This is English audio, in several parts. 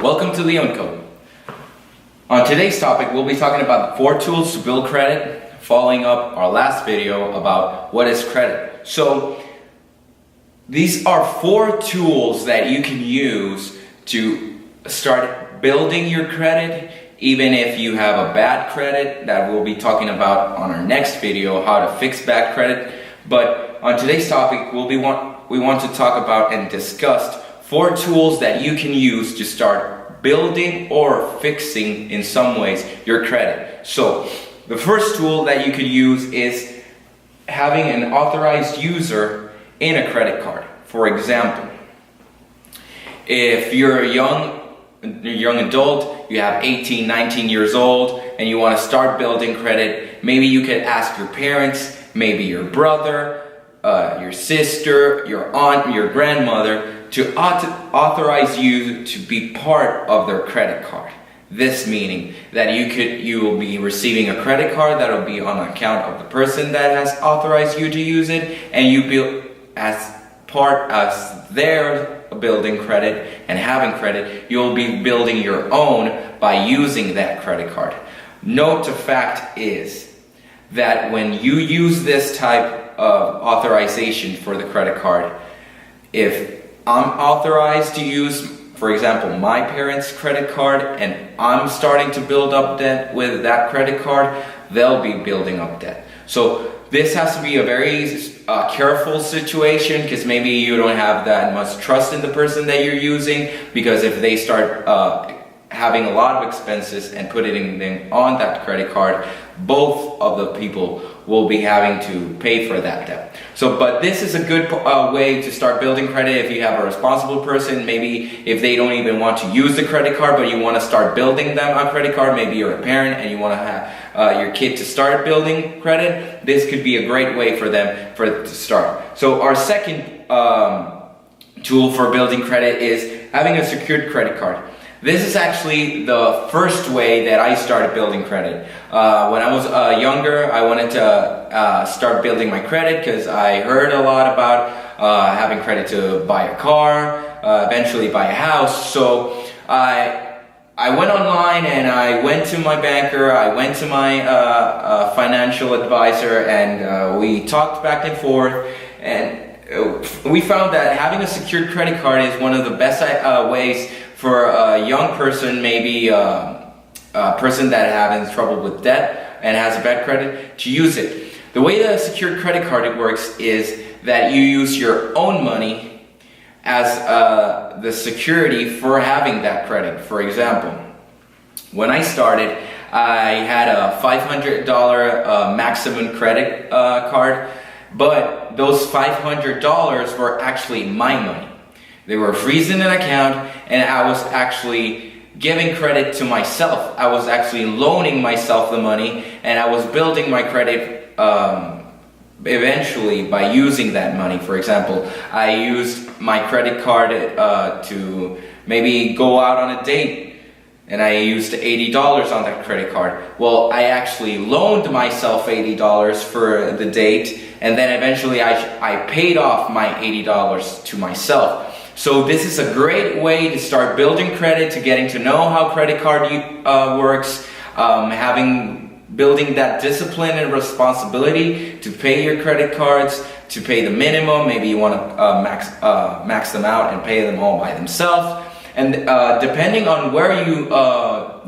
Welcome to LeonCo. On today's topic, we'll be talking about 4 tools to build credit, following up our last video about what is credit. So, these are 4 tools that you can use to start building your credit, even if you have a bad credit, that we'll be talking about on our next video, how to fix bad credit. But on today's topic, we want to talk about and discuss 4 tools that you can use to start building or fixing in some ways your credit. So the first tool that you could use is having an authorized user in a credit card. For example, if you're a young adult, you have 18, 19 years old, and you want to start building credit, maybe you could ask your parents, maybe your brother, your sister, your aunt, your grandmother to authorize you to be part of their credit card. This meaning that you will be receiving a credit card that will be on account of the person that has authorized you to use it, and you build as their building credit and having credit, you'll be building your own by using that credit card. Note the fact is that when you use this type of authorization for the credit card, if I'm authorized to use, for example, my parents' credit card, and I'm starting to build up debt with that credit card, they'll be building up debt. So this has to be a very careful situation, because maybe you don't have that much trust in the person that you're using, because if they start having a lot of expenses and putting them on that credit card, both of the people will be having to pay for that debt. So, but this is a good way to start building credit if you have a responsible person. Maybe if they don't even want to use the credit card, but you want to start building them a credit card. Maybe you're a parent and you want to have your kid to start building credit. This could be a great way for them to start. So our second tool for building credit is having a secured credit card. This is actually the first way that I started building credit. When I was younger, I wanted to start building my credit because I heard a lot about having credit to buy a car, eventually buy a house. So I went online and I went to my banker, I went to my financial advisor, and we talked back and forth, and we found that having a secured credit card is one of the best ways for a young person, maybe a person that having trouble with debt and has a bad credit, to use it. The way that a secured credit card works is that you use your own money as the security for having that credit. For example, when I started, I had a $500 maximum credit card, but those $500 were actually my money. They were freezing an account, and I was actually giving credit to myself. I was actually loaning myself the money, and I was building my credit eventually by using that money. For example, I used my credit card to maybe go out on a date, and I used $80 on that credit card. Well, I actually loaned myself $80 for the date, and then eventually I paid off my $80 to myself. So this is a great way to start building credit, to getting to know how credit card works, building that discipline and responsibility to pay your credit cards, to pay the minimum. Maybe you want to max them out and pay them all by themselves. And depending on where you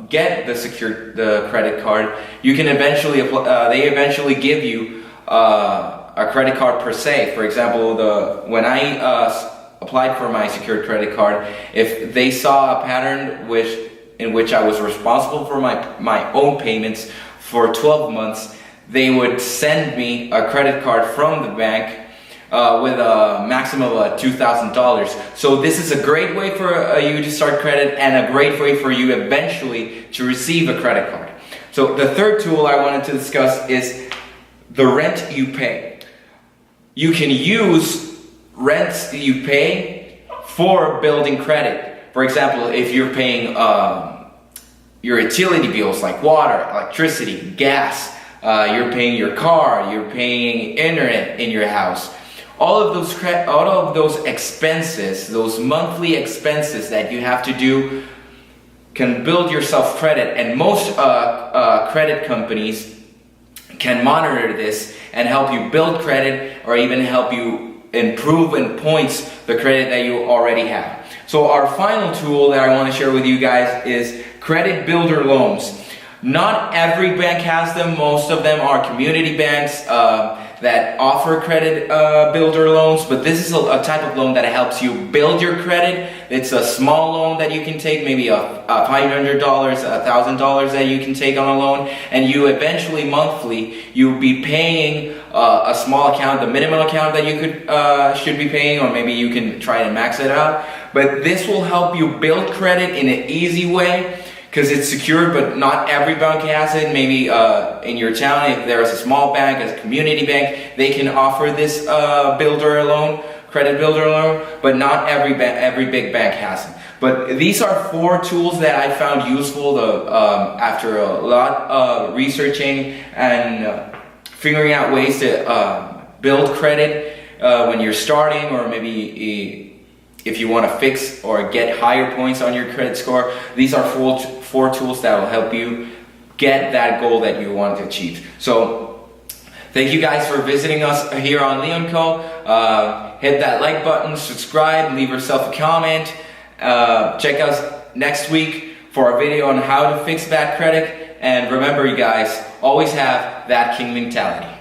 get the credit card, you can eventually they eventually give you a credit card per se. For example, when I applied for my secured credit card, if they saw a pattern in which I was responsible for my own payments for 12 months, they would send me a credit card from the bank with a maximum of $2,000. So this is a great way for you to start credit, and a great way for you eventually to receive a credit card. So the third tool I wanted to discuss is the rent you pay. You can use rents that you pay for building credit. For example, if you're paying your utility bills like water, electricity, gas, you're paying your car, you're paying internet in your house. All of those expenses, those monthly expenses that you have to do, can build yourself credit, and most credit companies can monitor this and help you build credit, or even help you improve in points the credit that you already have. So our final tool that I want to share with you guys is credit builder loans. Not every bank has them. Most of them are community banks that offer credit builder loans, but this is a type of loan that helps you build your credit. It's a small loan that you can take, maybe a $500, $1,000 that you can take on a loan, and you eventually monthly you'll be paying a small account, the minimum account that you should be paying, or maybe you can try to max it out. But this will help you build credit in an easy way, because it's secured, but not every bank has it. Maybe in your town, if there's a small bank, a community bank, they can offer this builder loan, credit builder loan, but not every big bank has it. But these are 4 tools that I found useful after a lot of researching and figuring out ways to build credit when you're starting, or maybe if you want to fix or get higher points on your credit score. These are 4 tools that will help you get that goal that you want to achieve. So thank you guys for visiting us here on LeonCo. Hit that like button, subscribe, leave yourself a comment. Check us next week for a video on how to fix bad credit. And remember, you guys, always have that king mentality.